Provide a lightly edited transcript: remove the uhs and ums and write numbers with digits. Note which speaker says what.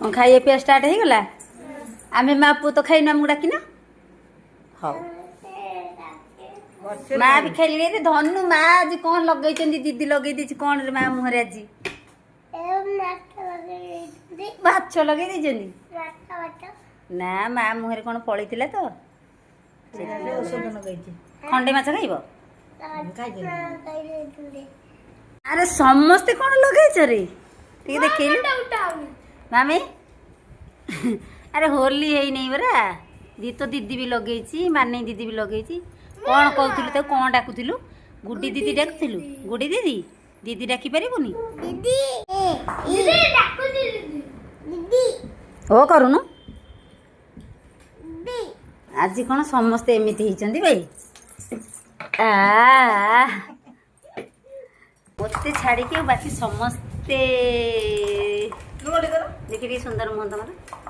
Speaker 1: खाइए पिया स्टार्ट हो गला आमे माँ पुओ तो खाइन आमको डाकिना हाँ माँ भी खेली रे धनु माँ आज कौन लगे दीदी लगे दी कौन रे माँ मुहर आज माछ लगे ना माँ मुहर कौन पड़ी तो खंडे माछ खाइब अरे समस्ते कौन लगे रे ठीक देखिलु मामी अरे होली है नहीं बरा दी तो दीदी भी लगे मानी दीदी भी लगे कौन कहूलु तो कौन डाकुलु गुड्डी दीदी डाकुलु गुड्डी दीदी दीदी डाकी पारिबुनी ओ करूनु आज कौन समस्ते एमती होती भाई मत छाड़ी बाकी समस्ते देखिए सुंदर मुहं तुम